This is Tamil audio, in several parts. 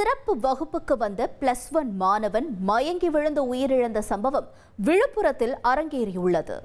சிறப்பு வகுப்புக்கு வந்த +1 மாணவன் மயங்கி விழுந்து உயிரிழந்த சம்பவம் விழுப்புரத்தில் அரங்கேறியுள்ளது.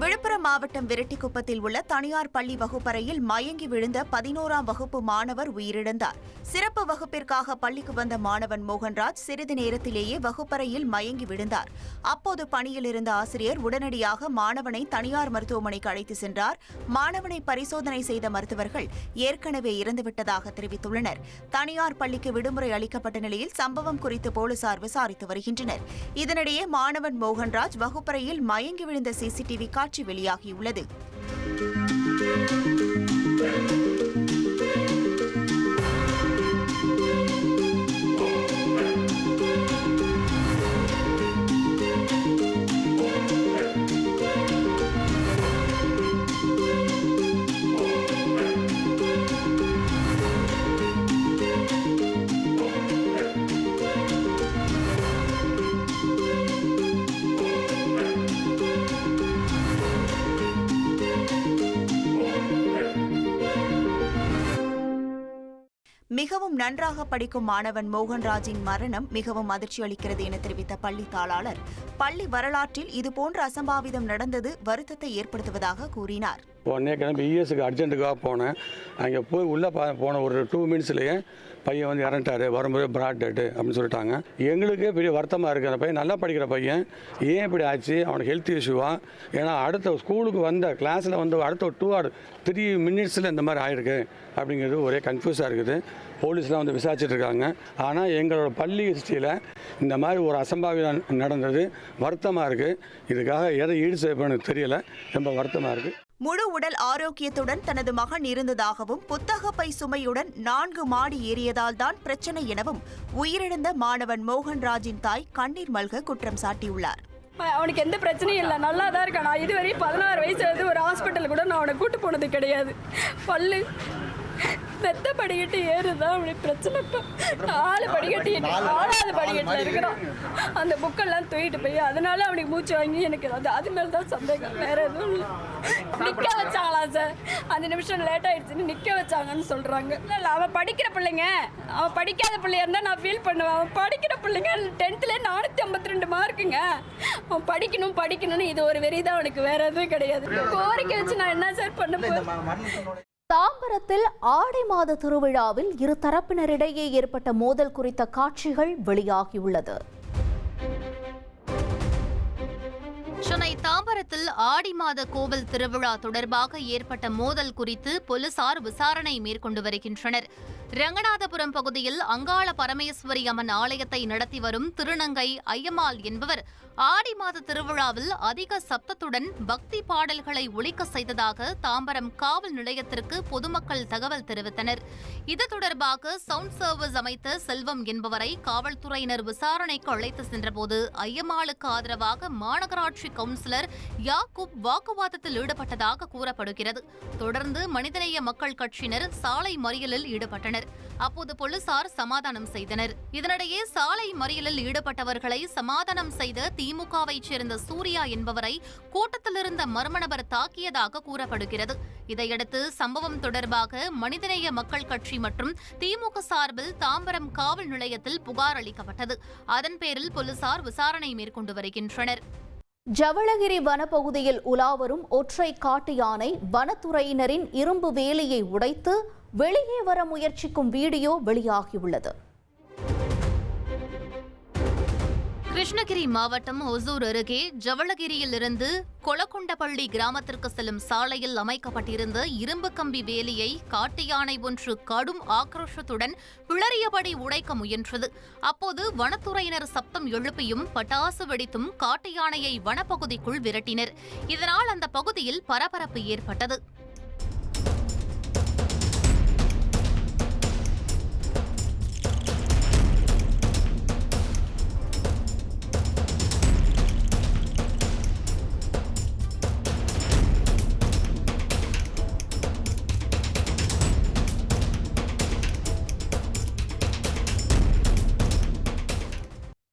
விழுப்புரம் மாவட்டம் விரட்டிக்குப்பத்தில் உள்ள தனியார் பள்ளி வகுப்பறையில் மயங்கி விழுந்த 11ஆம் வகுப்பு மாணவர் உயிரிழந்தார். சிறப்பு வகுப்பிற்காக பள்ளிக்கு வந்த மாணவன் மோகன்ராஜ் சிறிது நேரத்திலேயே வகுப்பறையில் மயங்கி விழுந்தார். அப்போது பணியில் இருந்த ஆசிரியர் உடனடியாக மாணவனை தனியார் மருத்துவமனைக்கு அழைத்து சென்றார். மாணவனை பரிசோதனை செய்த மருத்துவர்கள் ஏற்கனவே இறந்துவிட்டதாக தெரிவித்துள்ளனர். தனியார் பள்ளிக்கு விடுமுறை அளிக்கப்பட்ட நிலையில் சம்பவம் குறித்து போலீசார் விசாரித்து வருகின்றனர். இதனிடையே மாணவன் மோகன்ராஜ் வகுப்பறையில் மயங்கி விழுந்த சிசிடிவி காட்சி வெளியாகியுள்ளது. மிகவும் நன்றாக படிக்கும் மாணவன் மோகன்ராஜின் மரணம் மிகவும் அதிர்ச்சி அளிக்கிறது என தெரிவித்த பள்ளி தாளாளர், பள்ளி வரலாற்றில் இதுபோன்ற அசம்பாவிதம் நடந்தது வருத்தத்தை ஏற்படுத்துவதாக கூறினார். உடனே கிளம்பி இஎஸ்க்கு அர்ஜென்ட்டுக்காக போனேன். அங்கே போய் உள்ளே போன ஒரு 2 மினிட்ஸ்லேயே பையன் வந்து இறந்துட்டாரு, வரும்போது பிராட் டெட்டு அப்படின்னு சொல்லிட்டாங்க. எங்களுக்கே பெரிய வருத்தமாக இருக்குது. அந்த பையன் நல்லா படிக்கிற பையன், ஏன் இப்படி ஆச்சு? அவனுக்கு ஹெல்த் இஷ்யூவா? ஏன்னா அடுத்த ஸ்கூலுக்கு வந்த கிளாஸில் வந்து அடுத்த 2 or 3 மினிட்ஸில் இந்த மாதிரி ஆயிருக்கு அப்படிங்கிறது ஒரே கன்ஃபியூஸாக இருக்குது. போலீஸ்லாம் வந்து விசாரிச்சுட்டு இருக்காங்க. ஆனால் எங்களோட பள்ளி ஹிஸ்ட்ரியில் இந்த மாதிரி ஒரு அசம்பாவிதம் நடந்தது வருத்தமாக இருக்குது. இதுக்காக எதை ஈடு செய்யணும்னு தெரியல, ரொம்ப வருத்தமாக இருக்குது. முழு உடல் ஆரோக்கியத்துடன் தனது மகன் இருந்ததாகவும் புத்தக பை சுமையுடன் 4 மாடி ஏறியதால் தான் பிரச்சனை எனவும் உயிரிழந்த மாணவன் மோகன்ராஜின் தாய் கண்ணீர் மல்க குற்றம் சாட்டியுள்ளார். அவனுக்கு எந்த பிரச்சனையும் இல்லை, நல்லா தான் இருக்கான். நான் இதுவரை 16 வயசு ஒரு ஹாஸ்பிட்டல் கூட நான் அவனை கூட்டு போனது கிடையாது. பல்லு மெத்த படிக்கட்டு ஏறுதான் அவனுக்கு பிரச்சனை. 4 படிக்கட்டு 4வது படிக்கட்டில் இருக்கிறான். அந்த புக்கெல்லாம் தூக்கிட்டு போய் அதனால அவனுக்கு மூச்சு வாங்கி எனக்கு அது மேலே தான் சந்தேகம், வேற எதுவும் இல்லை. நிற்க வச்சாங்களா சார்? 5 நிமிஷம் லேட் ஆயிடுச்சுன்னு நிற்க வச்சாங்கன்னு சொல்கிறாங்க. இல்லை, அவன் படிக்கிற பிள்ளைங்க, அவன் படிக்காத பிள்ளையா இருந்தால் நான் ஃபீல் பண்ணுவேன். அவன் படிக்கிற பிள்ளைங்க 10th 452 மார்க்குங்க. அவன் படிக்கணும்னு இது ஒரு வெறி தான் அவனுக்கு, வேற எதுவும் கிடையாது. கோரிக்கை வச்சு நான் என்ன சார் பண்ண போறேன்? தாம்பரத்தில் ஆடி மாத திருவிழாவில் இரு தரப்பினரிடையே ஏற்பட்ட மோதல் குறித்த காட்சிகள் வெளியாகியுள்ளது. சென்னை தாம்பரத்தில் ஆடி மாத கோவில் திருவிழா தொடர்பாக ஏற்பட்ட மோதல் குறித்து போலீசார் விசாரணை மேற்கொண்டு வருகின்றனர். ரங்கநாதபுரம் பகுதியில் அங்காள பரமேஸ்வரி அம்மன் ஆலயத்தை நடத்தி வரும் திருநங்கை ஐயம்மாள் என்பவர் ஆடி மாத திருவிழாவில் அதிக சப்தத்துடன் பக்தி பாடல்களை ஒலிக்க செய்ததாக தாம்பரம் காவல் நிலையத்திற்கு பொதுமக்கள் தகவல் தெரிவித்தனர். இது தொடர்பாக சவுண்ட் சர்வீஸ் அமைத்த செல்வம் என்பவரை காவல்துறையினர் விசாரணைக்கு அழைத்து சென்றபோது ஐயம்மாளுக்கு ஆதரவாக மாநகராட்சி கவுன்சிலர் யாக்கூப் வாக்குவாதத்தில் ஈடுபட்டதாக கூறப்படுகிறது. தொடர்ந்து மனிதநேய மக்கள் கட்சியினர் சாலை மறியலில் ஈடுபட்டனர். அப்போது போலீசார் சமாதானம் செய்தனர். இதனிடையே சாலை மறியலில் ஈடுபட்டவர்களை சமாதானம் செய்த திமுகவை சேர்ந்த சூர்யா என்பவரை கூட்டத்தில் இருந்த மர்ம நபர் தாக்கியதாக கூறப்படுகிறது. இதையடுத்து சம்பவம் தொடர்பாக மனிதநேய மக்கள் கட்சி மற்றும் திமுக சார்பில் தாம்பரம் காவல் நிலையத்தில் புகார் அளிக்கப்பட்டது. அதன் பேரில் போலீசார் விசாரணை மேற்கொண்டு வருகின்றனர். ஜவளகிரி வனப்பகுதியில் உலாவரும் ஒற்றை காட்டு யானை வனத்துறையினரின் இரும்பு வேலியை உடைத்து வெளியே வர முயற்சிக்கும் வீடியோ வெளியாகியுள்ளது. கிருஷ்ணகிரி மாவட்டம் ஒசூர் அருகே ஜவளகிரியில் இருந்து கொளக்கொண்டப்பள்ளி கிராமத்திற்கு செல்லும் சாலையில் அமைக்கப்பட்டிருந்த இரும்பு கம்பி வேலியை காட்டு யானை ஒன்று கடும் ஆக்ரோஷத்துடன் பிளறியபடி உடைக்க முயன்றது. அப்போது வனத்துறையினர் சப்தம் எழுப்பியும் பட்டாசு வெடித்தும் காட்டு யானையை வனப்பகுதிக்குள் விரட்டினர். இதனால் அந்த பகுதியில் பரபரப்பு ஏற்பட்டது.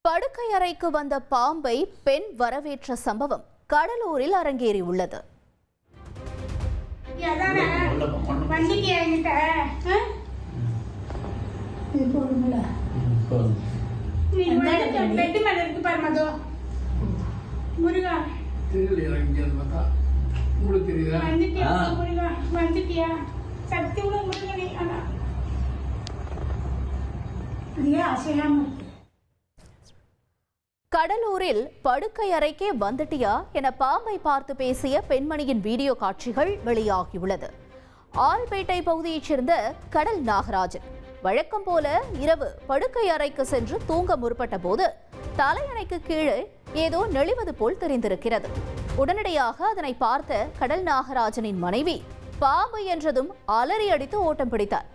படுக்கை அறைக்கு வந்த பாம்பை பெண் வரவேற்ற சம்பவம் கடலூரில் அரங்கேறியுள்ளது. வந்துட்டியா என்கிட்ட? போதுங்களா? நீ வந்து பெட்டு மேல இருக்கு பாரு மது. முருகா வந்துட்டியா முருகா? வந்துட்டியா? சக்தி உள்ள முருகனே. ஆனா ஏன் அசையாம இருக்கு? கடலூரில் படுக்கை அறைக்கே வந்துட்டியா என பாம்பை பார்த்து பேசிய பெண்மணியின் வீடியோ காட்சிகள் வெளியாகியுள்ளது. ஆல்பேட்டை பகுதியைச் சேர்ந்த கடல் நாகராஜன் வழக்கம் போல இரவு படுக்கை அறைக்கு சென்று தூங்க முற்பட்ட போது தலையணைக்கு கீழே ஏதோ நெளிவது போல் தெரிந்திருக்கிறது. உடனடியாக அதனை பார்த்த கடல் நாகராஜனின் மனைவி பாம்பு என்றதும் அலறி அடித்து ஓட்டம் பிடித்தார்.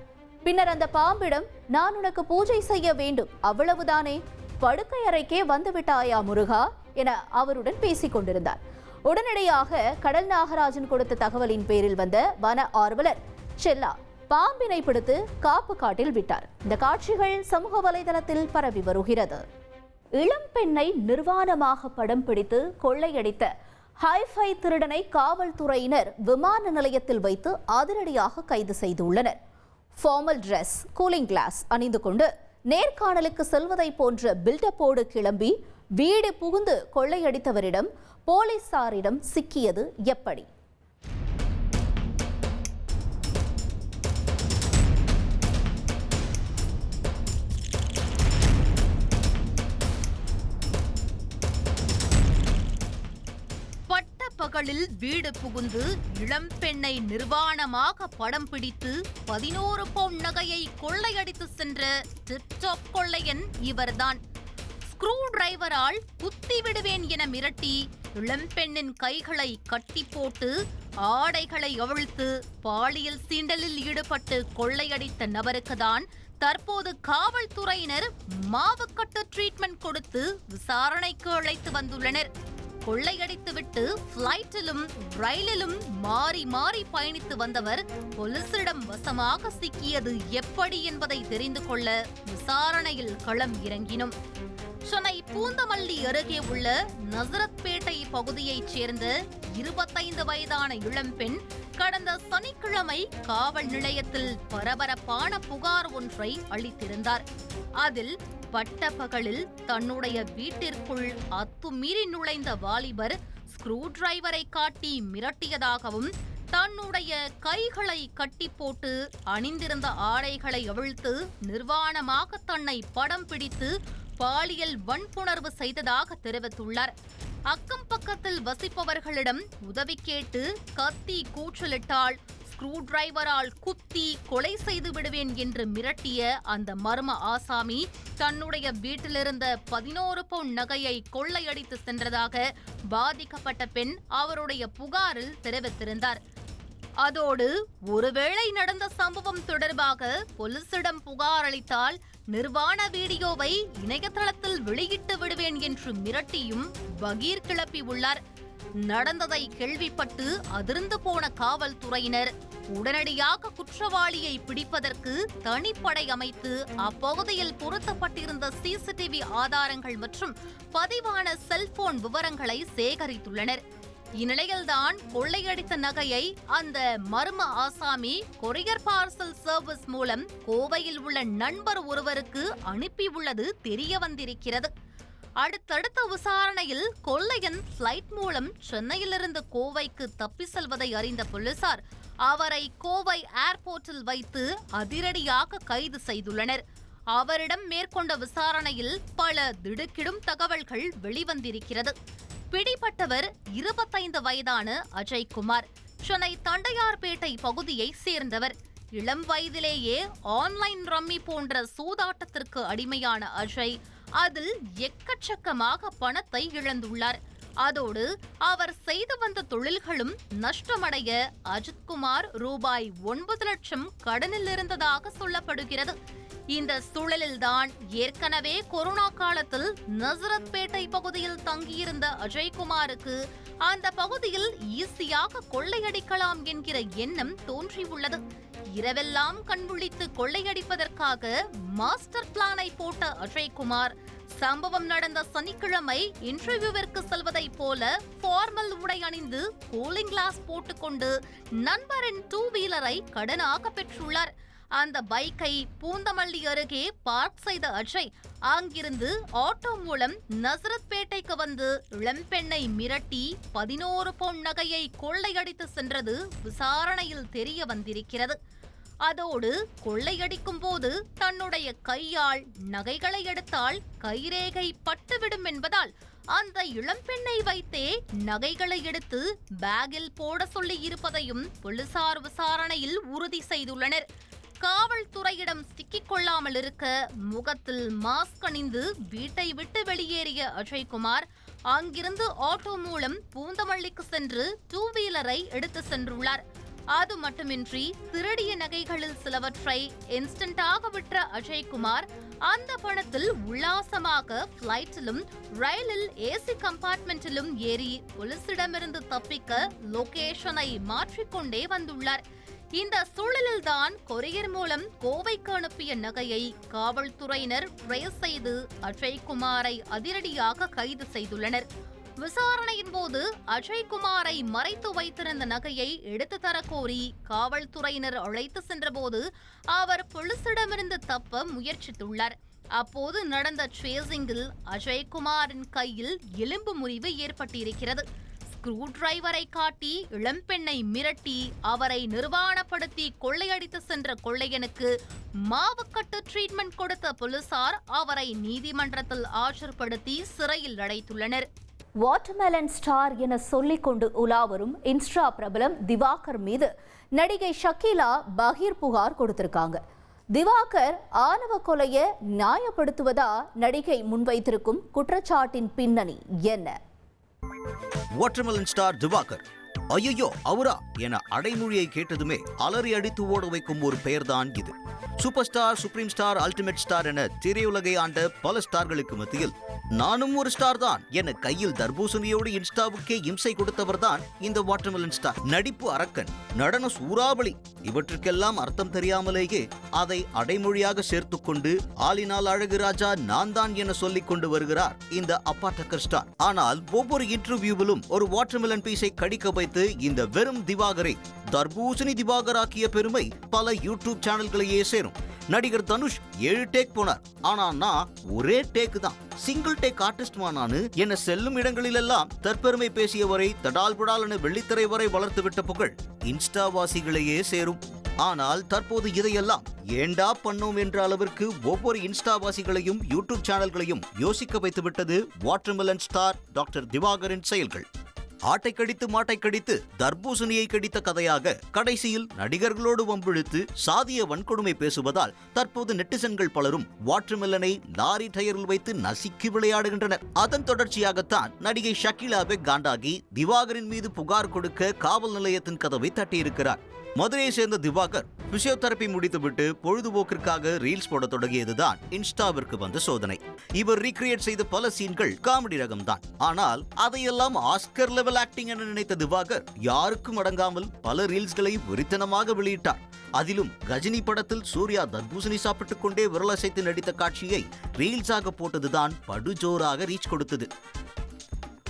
பின்னர் அந்த பாம்பிடம், நான் உனக்கு பூஜை செய்ய வேண்டும், அவ்வளவுதானே, படுக்கை அறைக்கே வந்துவிட்டாயா முருகா என அவருடன் பேசிக் கொண்டிருந்தார். உடனடியாக கடல் நாகராஜன் கொடுத்த தகவலின் பேரில் வந்த வன ஆர்வலர் செல்லா பாம்பினை பிடித்து காப்பு காட்டில் விட்டார். இந்த காட்சிகள் சமூக வலைதளத்தில் பரவி வருகிறது. இளம் பெண்ணை நிர்வாணமாக படம் பிடித்து கொள்ளையடித்த ஹைஃபை திருடனை காவல்துறையினர் விமான நிலையத்தில் வைத்து அதிரடியாக கைது செய்துள்ளனர். ஃபார்மல் டிரெஸ், கூலிங் கிளாஸ் அணிந்து கொண்டு நேர்காணலுக்கு செல்வதை போன்ற பில்டப்போடு கிளம்பி வீடு புகுந்து கொள்ளையடித்தவரிடம் போலீசாரிடம் சிக்கியது எப்படி? பகலில் வீடு புகுந்து இளம் பெண்ணை நிர்வாணமாக படம் பிடித்து 11 பவுன் நகையை கொள்ளையடித்து சென்ற டிப்டாப் கொள்ளையன் இவர்தான். ஸ்க்ரூ டிரைவரால் குத்தி விடுவேன் என மிரட்டி இளம் பெண்ணின் கைகளை கட்டி போட்டு ஆடைகளை அவிழ்த்து பாலியல் சீண்டலில் ஈடுபட்டு கொள்ளையடித்த நபருக்குதான் தற்போது காவல்துறையினர் மாவுக்கட்டு ட்ரீட்மெண்ட் கொடுத்து விசாரணைக்கு அழைத்து வந்துள்ளனர். கொள்ளையடித்துவிட்டு பிளைட்டிலும் ரயிலிலும் மாறி மாறி பயணித்து வந்தவர் போலீசிடம் வசமாக சிக்கியது எப்படி என்பதை தெரிந்து கொள்ள விசாரணையில் களம் இறங்கினோம். சென்னை பூந்தமல்லி அருகே உள்ள நசரத்பேட்டை பகுதியைச் சேர்ந்த 25 வயதான இளம்பெண் கடந்த சனிக்கிழமை காவல் நிலையத்தில் பரபரப்பான புகார் ஒன்றை அளித்திருந்தார். அதில் பட்டப்பகலில் தன்னுடைய வீட்டிற்குள் அத்துமீறி நுழைந்த வாலிபர் ஸ்க்ரூ டிரைவரை காட்டி மிரட்டியதாகவும் தன்னுடைய கைகளை கட்டி போட்டு அணிந்திருந்த ஆடைகளை அவிழ்த்து நிர்வாணமாக தன்னை படம் பிடித்து பாலியல் வன்புணர்வு செய்ததாக தெரிவித்துள்ளார். அக்கம் பக்கத்தில் வசிப்பவர்களிடம் உதவி கேட்டு கத்தி கூச்சலிட்டால் ஸ்க்ரூ டிரைவரால் குத்தி கொலை செய்து விடுவேன் என்று மிரட்டிய அந்த மர்ம ஆசாமி தன்னுடைய வீட்டிலிருந்த 11 பவுன் நகையை கொள்ளையடித்து சென்றதாக பாதிக்கப்பட்ட பெண் அவருடைய புகாரில் தெரிவித்திருந்தார். அதோடு ஒருவேளை நடந்த சம்பவம் தொடர்பாக போலீசிடம் புகார் அளித்தால் நிர்வாண வீடியோவை இணையதளத்தில் வெளியிட்டு விடுவேன் என்று மிரட்டியும் பகீர் கிளப்பியுள்ளார். நடந்ததை கேள்விப்பட்டு அதிர்ந்து போன காவல்துறையினர் உடனடியாக குற்றவாளியை பிடிப்பதற்கு தனிப்படை அமைத்து அப்பகுதியில் பொருத்தப்பட்டிருந்த சிசிடிவி ஆதாரங்கள் மற்றும் பதிவான செல்போன் விவரங்களை சேகரித்துள்ளனர். இந்நிலையில்தான் கொள்ளையடித்த நகையை அந்த மர்ம ஆசாமி கொரியர் பார்சல் சர்வீஸ் மூலம் கோவையில் உள்ள நண்பர் ஒருவருக்கு அனுப்பியுள்ளது தெரிய வந்திருக்கிறது. அடுத்தடுத்த விசாரணையில் கொள்ளையன் பிளைட் மூலம் சென்னையிலிருந்து கோவைக்கு தப்பி செல்வதை அறிந்த போலீசார் அவரை கோவை ஏர்போர்ட்டில் வைத்து அதிரடியாக கைது செய்துள்ளனர். அவரிடம் மேற்கொண்ட விசாரணையில் பல திடுக்கிடும் தகவல்கள் வெளிவந்திருக்கிறது. பிடிபட்டவர் 25 வயதான அஜய்குமார். சென்னை தண்டையார்பேட்டை பகுதியை சேர்ந்தவர். இளம் வயதிலேயே ஆன்லைன் ரம்மி போன்ற சூதாட்டத்திற்கு அடிமையான அஜய் அதில் எக்கச்சக்கமாக பணத்தை இழந்துள்ளார். அதோடு அவர் செய்து வந்த தொழில்களும் நஷ்டமடைய அஜித்குமார் ரூபாய் 9 லட்சம் கடனில் இருந்ததாக சொல்லப்படுகிறது. இந்த சூழலில்தான் ஏற்கனவே கொரோனா காலத்தில் நசரத்பேட்டை பகுதியில் தங்கியிருந்த அஜய்குமாருக்கு அந்த பகுதியில் ஈஸியாக கொள்ளையடிக்கலாம் என்கிற எண்ணம் தோன்றியுள்ளது. இரவெல்லாம் கண்விழித்து கொள்ளையடிப்பதற்காக மாஸ்டர் பிளானை போட்ட அஜய்குமார் சம்பவம் நடந்த சனிக்கிழமை இன்டர்வியூவிற்கு செல்வதைப் போல ஃபார்மல் உடை அணிந்து கூலிங் கிளாஸ் போட்டுக்கொண்டு நண்பரின் 2 வீலரை கடனாக பெற்றுள்ளார். அந்த பைக்கை பூந்தமல்லி அருகே பார்க் செய்த அஜய் அங்கிருந்து ஆட்டோ மூலம் நசரத்பேட்டைக்கு வந்து இளம்பெண்ணை மிரட்டி 11 பவுன் நகையை கொள்ளையடித்து சென்றது விசாரணையில் தெரிய வந்திருக்கிறது. அதோடு கொள்ளையடிக்கும் போது தன்னுடைய கையால் நகைகளை எடுத்தால் கைரேகை பட்டுவிடும் என்பதால் அந்த இளம்பெண்ணை வைத்தே நகைகளை எடுத்து பேக்கில் போட சொல்லி இருப்பதையும் போலீசார் விசாரணையில் உறுதி செய்துள்ளனர். காவல்துறையிடம் சிக்கிக் கொள்ளாமல் இருக்க முகத்தில் மாஸ்க் அணிந்து வீட்டை விட்டு வெளியேறிய அஜய்குமார் அங்கிருந்து ஆட்டோ மூலம் பூந்தமல்லிக்கு சென்று 2 வீலரை எடுத்து சென்றுள்ளார். அது மட்டுமின்றி திருடிய நகைகளில் சிலவற்றை இன்ஸ்டன்டாக விற்ற அஜய்குமார் அந்த பணத்தில் உல்லாசமாக பிளைட்டிலும் ரயிலில் ஏசி கம்பார்ட்மெண்டிலும் ஏறி போலீசிடமிருந்து தப்பிக்க லொகேஷனை மாற்றிக்கொண்டே வந்துள்ளார். இந்த சூழலில்தான் கொரியர் மூலம் கோவைக்கு அனுப்பிய நகையை காவல்துறையினர் ட்ரேஸ் செய்து அஜய்குமாரை அதிரடியாக கைது செய்துள்ளனர். விசாரணையின் போது அஜய்குமாரை மறைத்து வைத்திருந்த நகையை எடுத்து தரக்கோரி காவல்துறையினர் அழைத்து சென்றபோது அவர் போலீசிடமிருந்து தப்ப முயற்சித்துள்ளார். அப்போது நடந்த சேசிங்கில் அஜய்குமாரின் கையில் எலும்பு முறிவு ஏற்பட்டிருக்கிறது. ஸ்க்ரூ டிரைவரை காட்டி இளம்பெண்ணை மிரட்டி அவரை நிர்வாணப்படுத்தி கொள்ளையடித்து சென்ற கொள்ளையனுக்கு மாவுக்கட்டு ட்ரீட்மெண்ட் கொடுத்த போலீசார் அவரை நீதிமன்றத்தில் ஆஜர்படுத்தி சிறையில் அடைத்துள்ளனர். வாட்டர்மெலன் ஸ்டார் என சொல்லிக் கொண்டு உலாவரும் இன்ஸ்டா பிரபலம் திவாகர் மீது நடிகை ஷக்கீலா பகீர் புகார் கொடுத்திருக்காங்க. திவாகர் ஆணவ கொலையை நியாயப்படுத்துவதா நடிகை முன்வைத்திருக்கும் குற்றச்சாட்டின் பின்னணி என்ன? வாட்டர்மெலன் ஸ்டார் திவாகர் ஐயோ அவரா என அடைமொழியை கேட்டதுமே அலறி அடித்து ஓட வைக்கும் ஒரு பெயர்தான் இது. Super star, supreme star, ultimate star என திரையுலகை ஆண்ட பல ஸ்டார்களுக்கு மத்தியில் நானும் ஒரு ஸ்டார் தான் என கையில் தர்பூசணியோடு இன்ஸ்டாவுக்கே இம்சை கொடுத்தவர் தான் இந்த வாட்டர்மெலன் ஸ்டார். நடிப்பு அரக்கன், நடன சூறாவளி, இவற்றுக்கெல்லாம் அர்த்தம் தெரியாமலேயே அதை அடைமொழியாக சேர்த்துக் கொண்டு ஆலினால் அழகு ராஜா நான் தான் என சொல்லிக் கொண்டு வருகிறார் இந்த அப்பாட்டக்கர் ஸ்டார். ஆனால் ஒவ்வொரு இன்டர்வியூவிலும் ஒரு வாட்டர்மெலன் பீஸை கடிக்க வைத்து இந்த வெறும் திவாகரை தர்பூசணி திவாகராக்கிய பெருமை பல யூடியூப் சேனல்களையே சேரும். நடிகர் தனுஷ் 7 டேக் போனார், ஆனா நான் ஒரே டேக் தான், சிங்கிள் டேக் ஆர்டிஸ்ட்மா நானு என செல்லும் இடங்களிலெல்லாம் தற்பெருமை பேசியவரை தடால் புடால் என வெள்ளித்திரை வரை வளர்த்துவிட்ட புகழ் இன்ஸ்டாவாசிகளையே சேரும். ஆனால் தற்போது இதையெல்லாம் ஏண்டா பண்ணோம் என்ற அளவிற்கு ஒவ்வொரு இன்ஸ்டாவாசிகளையும் யூடியூப் சேனல்களையும் யோசிக்க வைத்துவிட்டது வாட்டர்மெலன் ஸ்டார் டாக்டர் திவாகரின் செயல்கள். ஆட்டை கடித்து மாட்டை கடித்து தர்பூசணியை கடித்த கதையாக கடைசியில் நடிகர்களோடு வம்பிழுத்து சாதிய வன்கொடுமை பேசுவதால் தற்போது நெட்டிசன்கள் பலரும் வாட்டர்மெலனை லாரி டயரில் வைத்து நசுக்கி விளையாடுகின்றனர். அதன் தொடர்ச்சியாகத்தான் நடிகை ஷக்கீலாவை காண்டாகி திவாகரின் மீது புகார் கொடுக்க காவல் நிலையத்தின் கதவை தட்டியிருக்கிறார். மதுரையை சேர்ந்த திவாகர் பிசியோதெரபி முடித்துவிட்டு பொழுதுபோக்கிற்காக ரீல்ஸ் போட தொடங்கியதுதான் இன்ஸ்டாவிற்கு வந்த சோதனை. இவர் ரீக்ரியேட் செய்த பல சீன்கள் காமெடி ரகம்தான். ஆனால் அதையெல்லாம் ஆஸ்கர் லெவல் ஆக்டிங் என நினைத்த திவாகர் யாருக்கும் அடங்காமல் பல ரீல்ஸ்களை வெறித்தனமாக வெளியிட்டார். அதிலும் கஜினி படத்தில் சூர்யா தர்பூசணி சாப்பிட்டுக் கொண்டே விரலசைத்து நடித்த காட்சியை ரீல்ஸாக போட்டதுதான் படுஜோராக ரீச் கொடுத்தது.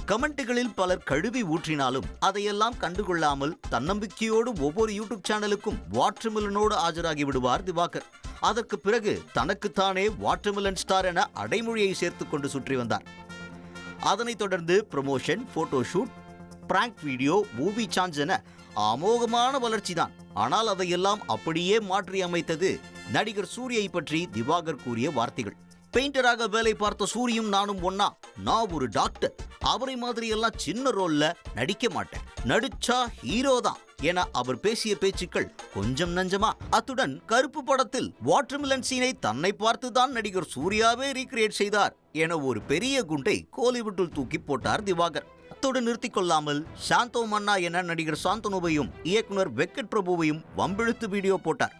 கமெண்ட்டுகளில் பலர் கழுவி ஊற்றினாலும் அதையெல்லாம் கண்டுகொள்ளாமல் தன்னம்பிக்கையோடு ஒவ்வொரு யூடியூப் சேனலுக்கும் வாட்டர்மெலனோடு ஆஜராகி விடுவார் திவாகர். அதற்கு பிறகு தனக்குத்தானே வாட்டர்மெலன் ஸ்டார் என அடைமொழியை சேர்த்துக் கொண்டு சுற்றி வந்தார். அதனைத் தொடர்ந்து promotion, photoshoot, prank video, movie chance என அமோகமான வளர்ச்சிதான். ஆனால் அதையெல்லாம் அப்படியே மாற்றி அமைத்தது நடிகர் சூரியை பற்றி திவாகர் கூறிய வார்த்தைகள். பெயிண்டராக வேலை பார்த்த சூரியும் நானும் ஒன்னா, நான் ஒரு டாக்டர், அவரை மாதிரி எல்லாம் சின்ன ரோல்ல நடிக்க மாட்டேன், நடிச்சா ஹீரோ தான் என அவர் பேசிய பேச்சுக்கள் கொஞ்சம் நஞ்சமா. அத்துடன் கருப்பு படத்தில் வாட்டர்மெலன் சீனை தன்னை பார்த்துதான் நடிகர் சூர்யாவே ரீக்ரியேட் செய்தார் என ஒரு பெரிய குண்டை கோலிவுட்டில் தூக்கி போட்டார் திவாகர். அத்தோடு நிறுத்திக் கொள்ளாமல் சாந்தோ மன்னா என நடிகர் சாந்தனுவையும் இயக்குனர் வெங்கட் பிரபுவையும் வம்பிழுத்து வீடியோ போட்டார்.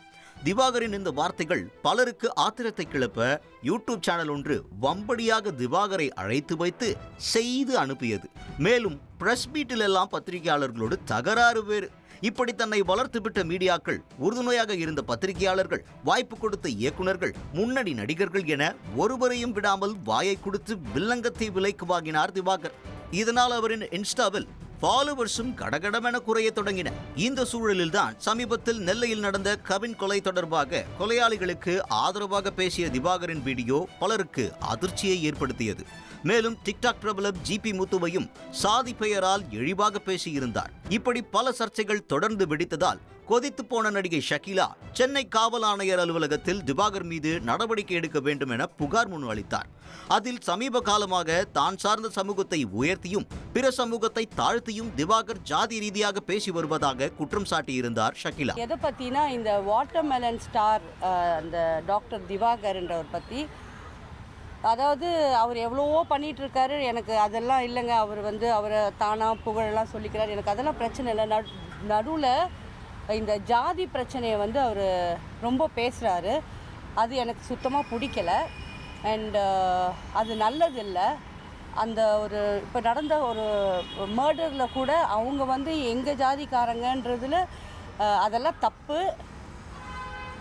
திவாகரின் இந்த வார்த்தைகள் பலருக்கு ஆத்திரத்தை கிளப்ப யூடியூப் சேனல் ஒன்று வம்படியாக திவாகரை அழைத்து வைத்து செய்து அனுப்பியது. மேலும் பிரஸ் மீட்டில் எல்லாம் பத்திரிகையாளர்களோடு தகராறு வேறு. இப்படி தன்னை வளர்த்துவிட்ட மீடியாக்கள், உறுதுணையாக இருந்த பத்திரிகையாளர்கள், வாய்ப்பு கொடுத்த இயக்குநர்கள், முன்னணி நடிகர்கள் என ஒருவரையும் விடாமல் வாயை கொடுத்து வில்லங்கத்தை விலைக்கு வாங்கினார் திவாகர். இதனால் அவரின் இன்ஸ்டாவில் ஃபாலோவர்ஸும் கடகடமென குறைய தொடங்கின. இந்த சூழலில்தான் சமீபத்தில் நெல்லையில் நடந்த கவின் கொலை தொடர்பாக கொலையாளிகளுக்கு ஆதரவாக பேசிய திவாகரின் வீடியோ பலருக்கு அதிர்ச்சியை ஏற்படுத்தியது. மேலும் டிக்டாக் பிரபலம் ஜிபி முத்துவையும் சாதி பெயரால் இழிவாக பேசியிருந்தார். இப்படி பல சர்ச்சைகள் தொடர்ந்து வெடித்ததால் கொதித்து போன நடிகை ஷகிலா சென்னை காவல் ஆணையர் அலுவலகத்தில் திவாகர் மீது நடவடிக்கை எடுக்க வேண்டும் என புகார் மனு அளித்தார். அதில் சமீப காலமாக தான் சார்ந்த சமூகத்தை உயர்த்தியும் பிற சமூகத்தை தாழ்த்தியும் திவாகர் ஜாதி ரீதியாக பேசி வருவதாக குற்றம் சாட்டியிருந்தார் ஷகிலா. எதை பற்றினா இந்த வாட்டர்மெலன் ஸ்டார் அந்த டாக்டர் திவாகர்ன்றவர் பற்றி, அதாவது அவர் எவ்வளவோ பண்ணிகிட்டு இருக்காரு. எனக்கு அதெல்லாம் இல்லைங்க. அவர் அவரை தானாக புகழெல்லாம் சொல்லிக்கிறார். எனக்கு அதெல்லாம் பிரச்சனை இல்லை. நடுவில் இந்த ஜாதி பிரச்சனையை அவர் ரொம்ப பேசுகிறாரு. அது எனக்கு சுத்தமாக பிடிக்கலை. அண்ட் அது நல்லதில்லை. அந்த ஒரு இப்போ நடந்த ஒரு மர்டரில் கூட அவங்க எங்கள் ஜாதிக்காரங்கன்றதில் அதெல்லாம் தப்பு.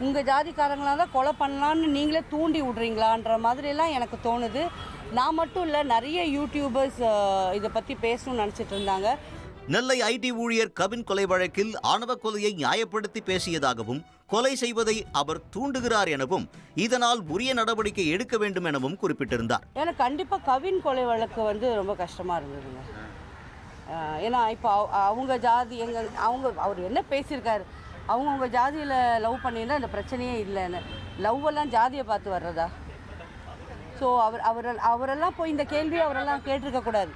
உங்கள் ஜாதிக்காரங்களாக தான் கொலை பண்ணலான்னு நீங்களே தூண்டி விட்றீங்களான்ற மாதிரிலாம் எனக்கு தோணுது. நான் மட்டும் இல்லை, நிறைய யூடியூபர்ஸ் இதை பற்றி பேசணும்னு நினச்சிட்டு இருந்தாங்க. நெல்லை ஐடி ஊழியர் கவின் கொலை வழக்கில் ஆணவ கொலையை நியாயப்படுத்தி பேசியதாகவும், கொலை செய்வதை அவர் தூண்டுகிறார் எனவும், இதனால் உரிய நடவடிக்கை எடுக்க வேண்டும் எனவும் குறிப்பிட்டிருந்தார். எனக்கு கண்டிப்பாக கவின் கொலை வழக்கு ரொம்ப கஷ்டமாக இருந்ததுங்க. ஏன்னா இப்போ அவங்க ஜாதி அவர் என்ன பேசியிருக்காரு, அவங்கவுங்க ஜாதியில் லவ் பண்ணியிருந்தா இந்த பிரச்சனையே இல்லைன்னு. லவ்வெல்லாம் ஜாதியை பார்த்து வர்றதா? ஸோ அவரெல்லாம் போய் இந்த கேள்வியை அவரெல்லாம் கேட்டிருக்கக்கூடாது.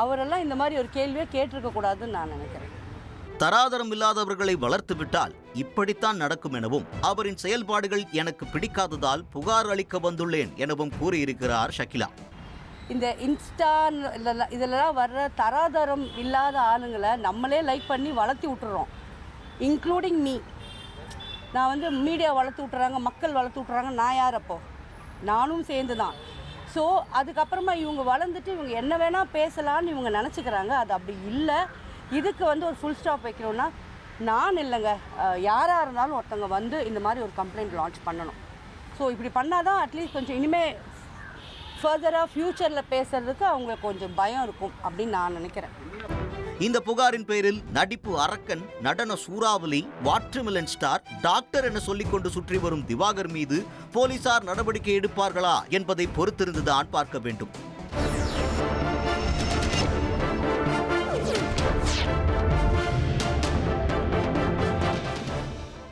அவரெல்லாம் இந்த மாதிரி ஒரு கேள்வியை கேட்டிருக்கக்கூடாதுன்னு நான் நினைக்கிறேன். தராதரம் இல்லாதவர்களை வளர்த்து விட்டால் இப்படித்தான் நடக்கும் எனவும், அவரின் செயல்பாடுகள் எனக்கு பிடிக்காததால் புகார் அளிக்க வந்துள்ளேன் எனவும் கூறியிருக்கிறார் ஷகிலா. இந்த இன்ஸ்டா இதெல்லாம் வர்ற தராதரம் இல்லாத ஆளுங்களை நம்மளே லைக் பண்ணி வளர்த்தி விட்டுறோம், இன்க்ளூடிங் மீ. நான் மீடியா வளர்த்து விட்டுறாங்க, மக்கள் வளர்த்து விட்டுறாங்க. நான் யார் அப்போ? நானும் சேர்ந்து தான். ஸோ அதுக்கப்புறமா இவங்க வளர்ந்துட்டு இவங்க என்ன வேணால் பேசலான்னு இவங்க நினச்சிக்கிறாங்க. அது அப்படி இல்லை. இதுக்கு ஒரு ஃபுல் ஸ்டாப் வைக்கணும்னா நான் இல்லைங்க, யாராக இருந்தாலும் ஒருத்தவங்க இந்த மாதிரி ஒரு கம்ப்ளைண்ட் லான்ச் பண்ணணும். ஸோ இப்படி பண்ணால் தான் அட்லீஸ்ட் கொஞ்சம் இனிமேல் ஃபர்தராக ஃப்யூச்சரில் பேசுறதுக்கு அவங்க கொஞ்சம் பயம் இருக்கும் அப்படின்னு நான் நினைக்கிறேன். இந்த புகாரின் பேரில் நடிப்பு அரக்கன், நடன சூறாவளி, வாட்டர்மெலன் ஸ்டார், டாக்டர் என சொல்லிக்கொண்டு சுற்றி வரும் திவாகர் மீது போலீசார் நடவடிக்கை எடுப்பார்களா என்பதை பொறுத்திருந்துதான் பார்க்க வேண்டும்.